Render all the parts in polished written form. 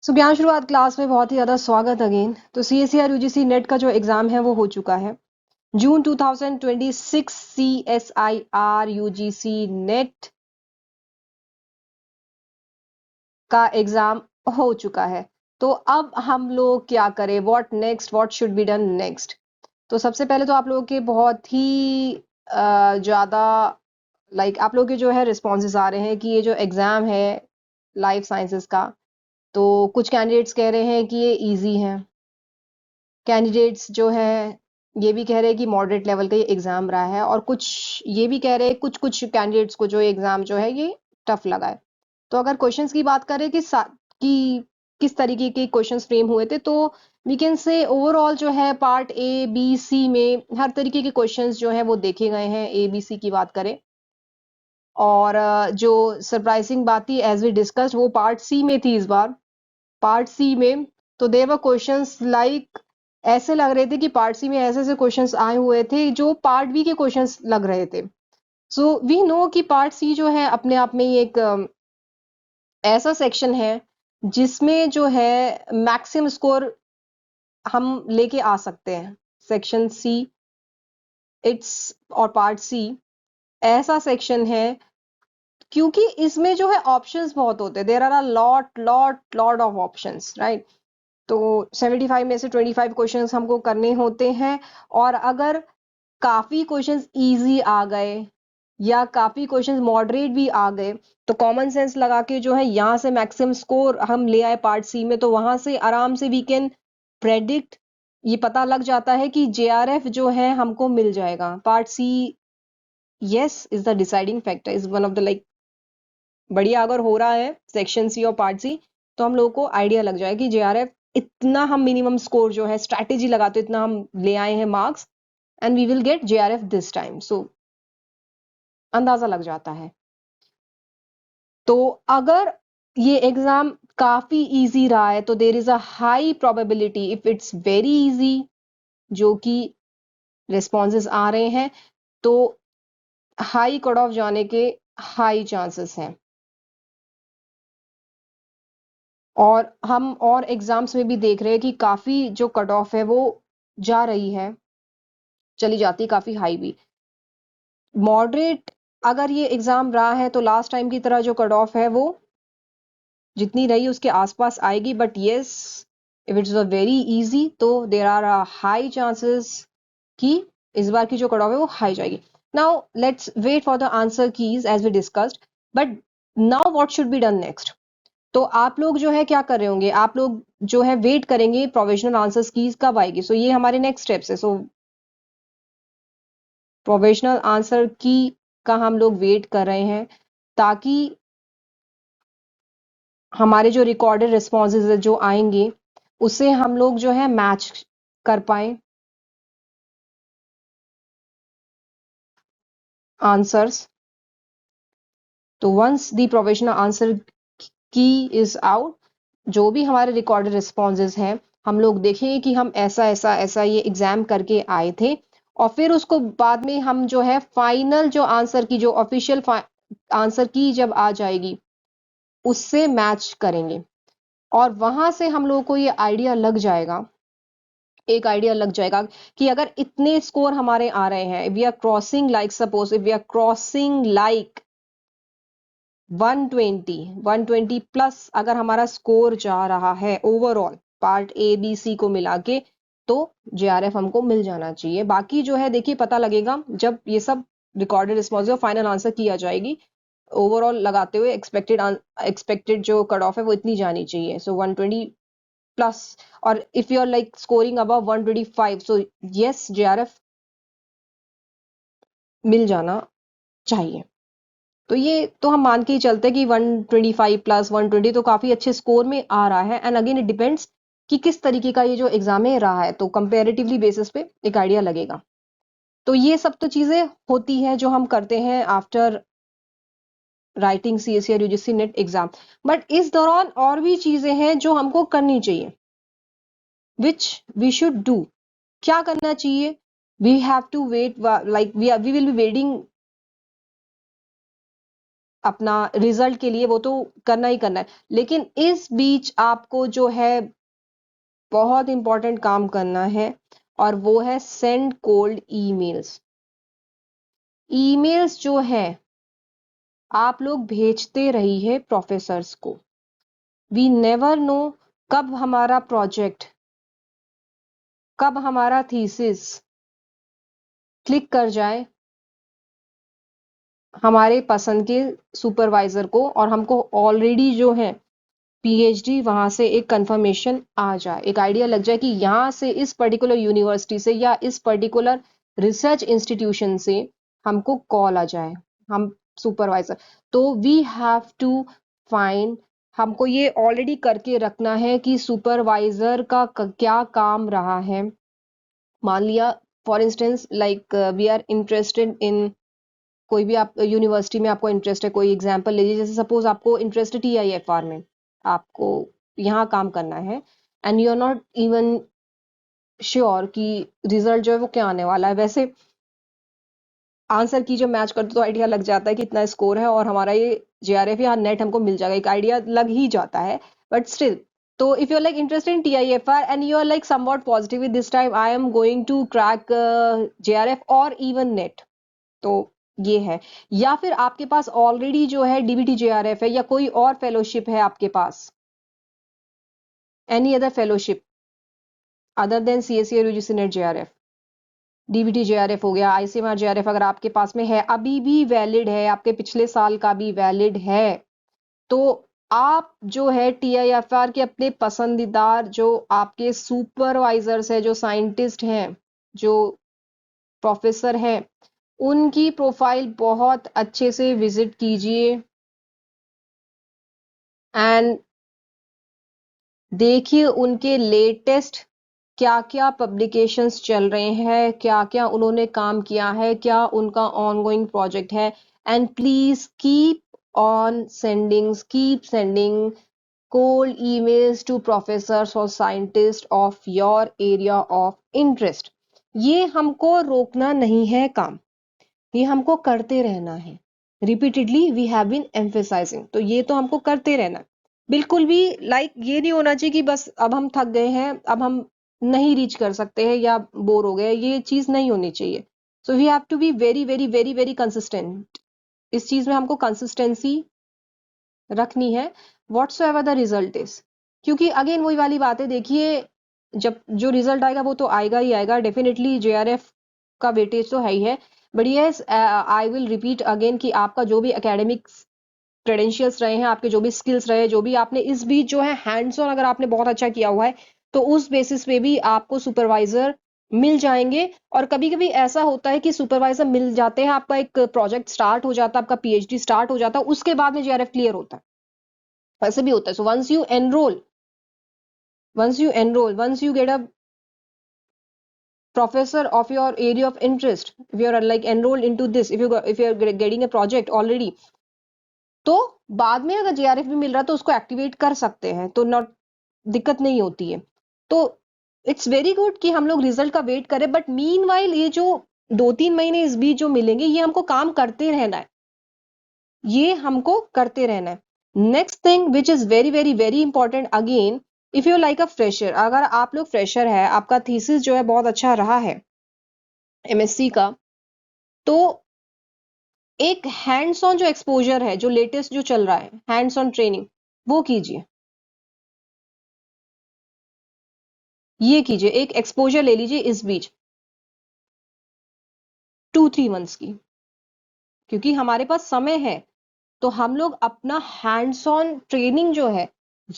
ज्ञान शुरुआत क्लास में बहुत ही ज़्यादा स्वागत अगेन। तो CSER UGC नेट का जो एग्ज़ाम है वो हो चुका है। जून 2026 CSIR UGC नेट का एग्ज़ाम हो चुका है। तो अब हम लोग क्या करें, what next, what should be done next. तो सबसे पहले तो आप लोगों के बहुत ही ज़्यादा आप लोगों के जो है रिस्पॉन्सेज आ रहे हैं कि ये जो एग्ज़ाम है लाइफ साइंसेस का, तो कुछ कैंडिडेट्स कह रहे हैं कि ये इजी है, कैंडिडेट्स जो है ये भी कह रहे हैं कि मॉडरेट लेवल का ये एग्जाम रहा है, और कुछ ये भी कह रहे हैं, कुछ कुछ कैंडिडेट्स को जो एग्जाम जो है ये टफ लगा है। तो अगर क्वेश्चंस की बात करें कि किस तरीके के क्वेश्चंस फ्रेम हुए थे, तो वी कैन से ओवरऑल जो है पार्ट A B C में हर तरीके के क्वेश्चंस जो है वो देखे गए हैं। ABC की बात करें, और जो सरप्राइजिंग बात थी एज वी डिस्कस्ड वो पार्ट C में थी इस बार। पार्ट सी में तो देयर वर क्वेश्चंस ऐसे लग रहे थे कि पार्ट सी में ऐसे ऐसे क्वेश्चंस आए हुए थे जो पार्ट बी के क्वेश्चंस लग रहे थे। सो वी नो कि पार्ट सी जो है अपने आप में ही एक ऐसा सेक्शन है जिसमें जो है मैक्सिमम स्कोर हम लेके आ सकते हैं। सेक्शन सी इट्स और पार्ट सी ऐसा सेक्शन है क्योंकि इसमें जो है ऑप्शंस बहुत होते हैं। There are a lot lot lot of options, right. तो 75 में से 25 क्वेश्चंस हमको करने होते हैं, और अगर काफी क्वेश्चंस इजी आ गए या काफी क्वेश्चंस मॉडरेट भी आ गए, तो कॉमन सेंस लगा के जो है यहाँ से मैक्सिमम स्कोर हम ले आए पार्ट सी में, तो वहां से आराम से वी कैन प्रेडिक्ट, ये पता लग जाता है कि JRF जो है हमको मिल जाएगा। Part C yes is the deciding factor, is one of the बढ़िया अगर हो रहा है सेक्शन सी और पार्ट सी, तो हम लोगों को आइडिया लग जाए कि JRF इतना हम मिनिमम स्कोर जो है स्ट्रैटेजी लगाते इतना हम ले आए हैं marks, and we will get JRF this time. So अंदाजा लग जाता है। तो अगर ये एग्जाम काफी इजी रहा है, तो there is a high probability, if it's very easy, जो कि रिस्पॉन्सेज आ रहे हैं, तो हाई कट ऑफ जाने के हाई चांसेस हैं। और हम और एग्जाम्स में भी देख रहे हैं कि काफी जो कट ऑफ है वो जा रही है, चली जाती है काफी हाई भी। मॉडरेट अगर ये एग्जाम रहा है, तो लास्ट टाइम की तरह जो कट ऑफ है वो जितनी रही उसके आसपास आएगी। But yes, if it's a very easy, तो देर आर हाई चांसेस कि इस बार की जो कट ऑफ है वो हाई जाएगी। Now let's wait for the answer keys as we discussed. But now what should be done next. तो आप लोग जो है क्या कर रहे होंगे, आप लोग जो है वेट करेंगे प्रोविजनल आंसर्स कीज कब आएगी। सो ये हमारे नेक्स्ट स्टेप्स है। सो प्रोविजनल आंसर की का हम लोग वेट कर रहे हैं, ताकि हमारे जो रिकॉर्डेड रिस्पॉन्सेज जो आएंगे उसे हम लोग जो है मैच कर पाए आंसर्स। तो वंस द प्रोविजनल आंसर की इज आउट, जो भी हमारे रिकॉर्डेड रिस्पॉन्सेज हैं, हम लोग देखेंगे कि हम ऐसा ऐसा ऐसा ये एग्जाम करके आए थे, और फिर उसको बाद में हम जो है फाइनल जो आंसर की जो ऑफिशियल आंसर की जब आ जाएगी उससे मैच करेंगे। और वहां से हम लोगों को ये आइडिया लग जाएगा, एक आइडिया लग जाएगा कि अगर इतने स्कोर हमारे आ रहे हैं, we are crossing like, suppose if we are crossing like 120 120 plus अगर हमारा स्कोर जा रहा है ओवरऑल पार्ट ABC को मिला के, तो JRF हमको मिल जाना चाहिए। बाकी जो है देखिए पता लगेगा जब ये सब रिकॉर्डेड रिस्पॉन्स और फाइनल आंसर किया जाएगी। ओवरऑल लगाते हुए एक्सपेक्टेड जो कट ऑफ है वो इतनी जानी चाहिए। सो 120 प्लस, और if you are scoring above 125, so yes JRF मिल जाना चाहिए। तो ये तो हम मान के ही चलते हैं कि 125 प्लस 120 तो काफी अच्छे स्कोर में आ रहा है। एंड अगेन इट डिपेंड्स कि किस तरीके का ये जो एग्जाम है रहा है, तो कंपेरेटिवली बेसिस पे एक आइडिया लगेगा। तो ये सब तो चीजें होती हैं जो हम करते हैं after writing CSER UGC net exam. But इस दौरान और भी चीजें हैं जो हमको करनी चाहिए, विच वी शुड डू। क्या करना चाहिए? We have to wait, we will be waiting अपना रिजल्ट के लिए वो तो करना ही करना है, लेकिन इस बीच आपको जो है बहुत इंपॉर्टेंट काम करना है, और वो है सेंड कोल्ड ईमेल्स। ईमेल्स जो है आप लोग भेजते रहिए प्रोफेसर्स को। वी नेवर नो कब हमारा प्रोजेक्ट, कब हमारा थीसिस क्लिक कर जाए हमारे पसंद के सुपरवाइजर को, और हमको ऑलरेडी जो है पीएचडी वहां से एक कंफर्मेशन आ जाए, एक आइडिया लग जाए कि यहाँ से इस पर्टिकुलर यूनिवर्सिटी से या इस पर्टिकुलर रिसर्च इंस्टीट्यूशन से हमको कॉल आ जाए, हम सुपरवाइजर। तो वी हैव टू फाइंड, हमको ये ऑलरेडी करके रखना है कि सुपरवाइजर का क्या काम रहा है। मान लिया for instance like we are interested in, कोई भी आप यूनिवर्सिटी में आपको इंटरेस्ट है, कोई एग्जांपल लीजिए, जैसे सपोज आपको इंटरेस्ट है टीआईएफआर में, आपको यहाँ काम करना है, and you are not even sure कि रिजल्ट जो है वो क्या आने वाला है। वैसे आंसर की जब मैच करते तो आइडिया लग जाता है कि इतना स्कोर है और हमारा ये जेआरएफ या नेट हमको मिल जाएगा, एक आइडिया लग ही जाता है, बट स्टिल। तो if you are like interested in TIFR and you are like somewhat positive with this time I am going to crack JRF और इवन नेट, तो ये है। या फिर आपके पास ऑलरेडी जो है डीबीटी जेआरएफ है, या कोई और फेलोशिप है आपके पास, any other fellowship other than CSC और UGC NET JRF, DBT JRF हो गया, आईसीएमआर जेआरएफ अगर आपके पास में है, अभी भी वैलिड है, आपके पिछले साल का भी वैलिड है, तो आप जो है टीआईएफआर के अपने पसंदीदार जो आपके सुपरवाइजर्स है, जो साइंटिस्ट हैं, जो प्रोफेसर है, उनकी प्रोफाइल बहुत अच्छे से विजिट कीजिए एंड देखिए उनके लेटेस्ट क्या क्या पब्लिकेशंस चल रहे हैं, क्या क्या उन्होंने काम किया है, क्या उनका ऑनगोइंग प्रोजेक्ट है, and please keep sending cold emails to professors or scientists of your area of interest। ये हमको रोकना नहीं है काम, ये हमको करते रहना है। Repeatedly we have been emphasising, तो ये तो हमको करते रहना है। बिल्कुल भी ये नहीं होना चाहिए कि बस अब हम थक गए हैं, अब हम नहीं रीच कर सकते हैं या बोर हो गए, ये चीज नहीं होनी चाहिए। So we have to be very very very very consistent, इस चीज में हमको कंसिस्टेंसी रखनी है, whatsoever the result is. क्योंकि अगेन वही वाली बात है, देखिए जब जो रिजल्ट आएगा वो तो आएगा ही आएगा, डेफिनेटली जेआरएफ का वेटेज तो है ही है, but yes I will repeat again कि आपका जो भी एकेडमिक क्रेडेंशियल्स रहे हैं, आपके जो भी स्किल्स रहे, जो भी आपने इस बीच जो है हैंड्स ऑन अगर आपने बहुत अच्छा किया हुआ है, तो उस बेसिस पे भी आपको सुपरवाइजर मिल जाएंगे। और कभी कभी ऐसा होता है कि सुपरवाइजर मिल जाते हैं, आपका एक प्रोजेक्ट स्टार्ट हो जाता है, आपका पीएचडी स्टार्ट हो जाता है, उसके बाद में जेआरएफ क्लियर होता है, ऐसे भी होता है। सो once you get a professor of your area of interest, if you are like enrolled into this, if you are getting a project already, तो बाद में अगर जेआरएफ भी मिल रहा है तो उसको एक्टिवेट कर सकते हैं, तो नॉट दिक्कत नहीं होती है। तो इट्स वेरी गुड कि हम लोग रिजल्ट का वेट करें, बट मीनवाइल ये जो 2-3 महीने इस बीच जो मिलेंगे, ये हमको काम करते रहना है, ये हमको करते रहना है। Next thing which is very very very important again, if you like a fresher, अगर आप लोग फ्रेशर है, आपका थीसिस जो है बहुत अच्छा रहा है एमएससी का, तो एक हैंड्स ऑन जो एक्सपोजर है, जो लेटेस्ट जो चल रहा है हैंड्स ऑन ट्रेनिंग, वो कीजिए, ये कीजिए, एक एक्सपोजर ले लीजिए इस बीच 2-3 मंथ्स की, क्योंकि हमारे पास समय है, तो हम लोग अपना हैंड्स ऑन ट्रेनिंग जो है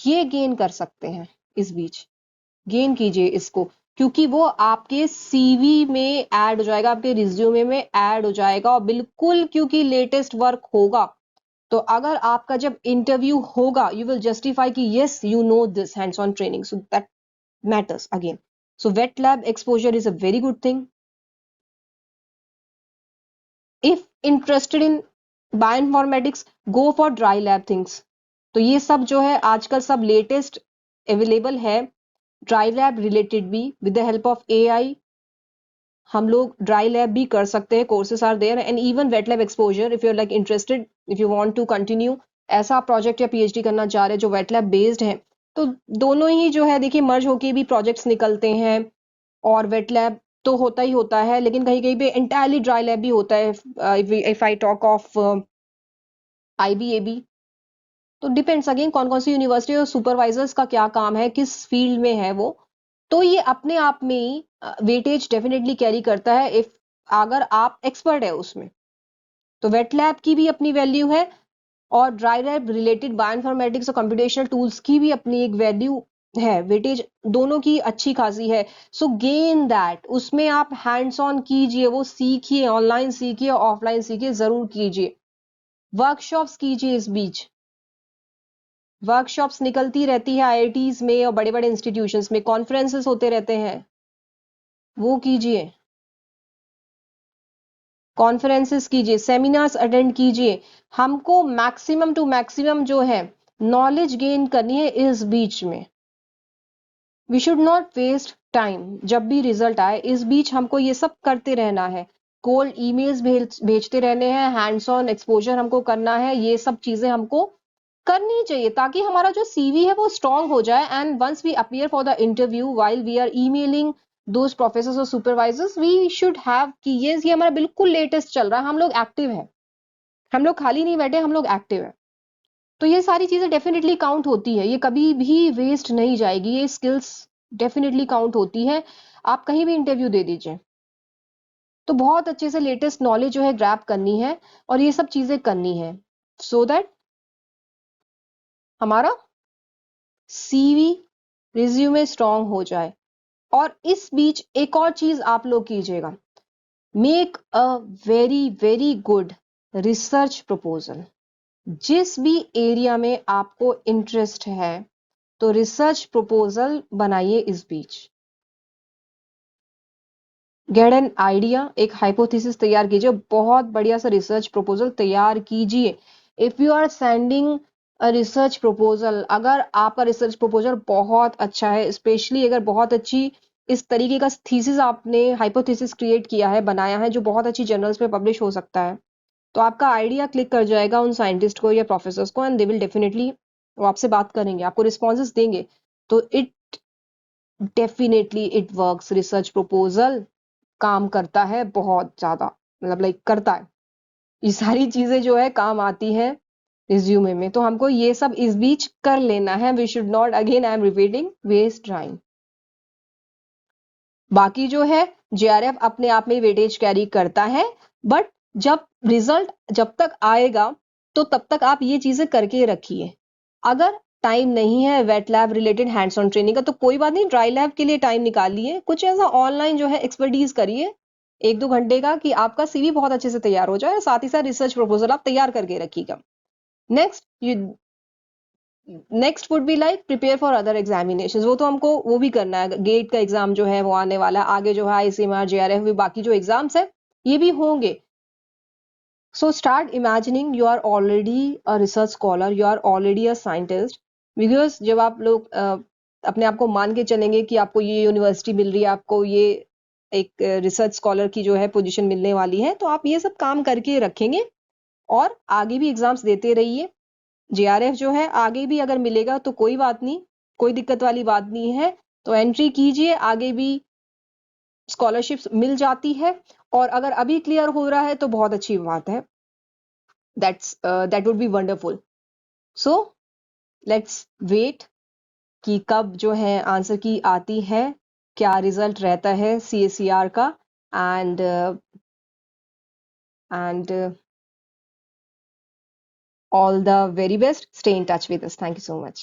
ये गेन कर सकते हैं इस बीच, गेन कीजिए इसको, क्योंकि वो आपके सीवी में ऐड हो जाएगा, आपके रिज्यूमे में ऐड हो जाएगा, और बिल्कुल क्योंकि लेटेस्ट वर्क होगा, तो अगर आपका जब इंटरव्यू होगा यू विल जस्टिफाई कि yes you know this hands on training, so that matters again. So wet lab exposure is a very good thing. If interested in bioinformatics, go for dry lab things. तो ये सब जो है आजकल सब latest available है, dry lab related भी, with the help of AI हम लोग ड्राई लैब भी कर सकते हैं, courses are there, and even wait lab exposure if you are like interested, if you want to continue ऐसा प्रोजेक्ट या पीएचडी करना चाह रहे हैं जो वेट लैब बेस्ड है, तो दोनों ही जो है देखिए मर्ज होके भी प्रोजेक्ट्स निकलते हैं। और वेट लैब तो होता ही होता है, लेकिन कहीं कहीं पे इंटायरली ड्राई लैब भी होता है। इफ आई टॉक ऑफ आईबीएबी, तो डिपेंड्स अगेन कौन कौन सी यूनिवर्सिटी और सुपरवाइजर्स का क्या काम है, किस फील्ड में है वो। तो ये अपने आप में ही वेटेज डेफिनेटली कैरी करता है इफ अगर आप एक्सपर्ट है उसमें। तो वेट लैब की भी अपनी वैल्यू है, और ड्राई लैब रिलेटेड बायोइन्फॉर्मेटिक्स और कंप्यूटेशनल टूल्स की भी अपनी एक वैल्यू है, वेटेज दोनों की अच्छी खासी है। सो गेन दैट, उसमें आप हैंड्स ऑन कीजिए, वो सीखिए, ऑनलाइन सीखिए, ऑफलाइन सीखिए, जरूर कीजिए। वर्कशॉप्स कीजिए, इस बीच वर्कशॉप्स निकलती रहती है आईआईटीज में और बड़े बड़े इंस्टीट्यूशंस में, कॉन्फ्रेंसेस होते रहते हैं, वो कीजिए, कॉन्फ्रेंसेस कीजिए, सेमिनार्स अटेंड कीजिए। हमको मैक्सिमम टू मैक्सिमम जो है नॉलेज गेन करनी है इस बीच में। We should not waste time. जब भी रिजल्ट आए इस बीच हमको ये सब करते रहना है, कोल्ड ईमेल्स भेजते रहने हैं, हैंड्स ऑन एक्सपोजर हमको करना है, ये सब चीजें हमको करनी चाहिए ताकि हमारा जो सीवी है वो स्ट्रांग हो जाए। And once we appear for the interview while we are emailing those professors और सुपरवाइजर्स, वी शुड हैव कि ये हमारा बिल्कुल लेटेस्ट चल रहा है, हम लोग एक्टिव हैं, हम लोग खाली नहीं बैठे, हम लोग एक्टिव हैं। तो ये सारी चीजें डेफिनेटली काउंट होती है, ये कभी भी वेस्ट नहीं जाएगी, ये स्किल्स डेफिनेटली काउंट होती है। आप कहीं भी इंटरव्यू दे दीजिए, तो बहुत अच्छे से लेटेस्ट नॉलेज जो है ग्रैब करनी है और ये सब चीजें करनी है, सो दैट हमारा सीवी रिज्यूमे स्ट्रांग हो जाए। और इस बीच एक और चीज आप लोग कीजिएगा, make a very very good research proposal. जिस भी एरिया में आपको इंटरेस्ट है तो रिसर्च प्रपोजल बनाइए इस बीच। गेट एन आइडिया, एक हाइपोथेसिस तैयार कीजिए, बहुत बढ़िया सा रिसर्च प्रपोजल तैयार कीजिए। If you are sending a research proposal, अगर आपका रिसर्च प्रपोजल बहुत अच्छा है, स्पेशली अगर बहुत अच्छी इस तरीके का थीसिस आपने हाइपोथेसिस क्रिएट किया है, बनाया है, जो बहुत अच्छी जर्नल्स में पब्लिश हो सकता है, तो आपका आइडिया क्लिक कर जाएगा उन साइंटिस्ट को या प्रोफेसर्स को, एंड दे विल डेफिनेटली वो आपसे बात करेंगे, आपको रिस्पॉन्सेस देंगे। तो it definitely it works, research proposal काम करता है बहुत ज्यादा, मतलब लाइक करता है, ये सारी चीजें जो है काम आती है रिज्यूमे में। तो हमको ये सब इस बीच कर लेना है, we should not, again I am repeating, waste time. बाकी जो है जेआरएफ अपने आप में वेटेज कैरी करता है, बट जब रिजल्ट जब तक आएगा तो तब तक आप ये चीजें करके रखिए। अगर टाइम नहीं है wet lab related hands on training का, तो कोई बात नहीं, ड्राई लैब के लिए टाइम निकालिए, कुछ ऐसा ऑनलाइन जो है एक्सपर्टीज करिए 1-2 घंटे का, कि आपका सीवी बहुत अच्छे से तैयार हो जाए, और साथ ही साथ रिसर्च प्रपोजल आप तैयार करके रखिएगा। Next you next would be like prepare for other examinations. वो तो हमको वो भी करना है, गेट का एग्जाम जो है वो आने वाला है, आगे जो है आईसीएमआर जेआरएफ भी, बाकी जो एग्जाम्स है ये भी होंगे। So start imagining you are already a research scholar, you are already a scientist. Because जब आप लोग अपने आप को मान के चलेंगे कि आपको ये यूनिवर्सिटी मिल रही है, आपको ये एक रिसर्च स्कॉलर की जो है पोजीशन मिलने वाली है, तो आप ये सब काम करके रखेंगे और आगे भी एग्जाम्स देते रहिए। जेआरएफ जो है आगे भी अगर मिलेगा तो कोई बात नहीं, कोई दिक्कत वाली बात नहीं है, तो एंट्री कीजिए, आगे भी स्कॉलरशिप्स मिल जाती है। और अगर अभी क्लियर हो रहा है तो बहुत अच्छी बात है, that would be wonderful. So let's wait कि कब जो है आंसर की आती है, क्या रिजल्ट रहता है सीएसईआर का। And all the very best. Stay in touch with us. Thank you so much.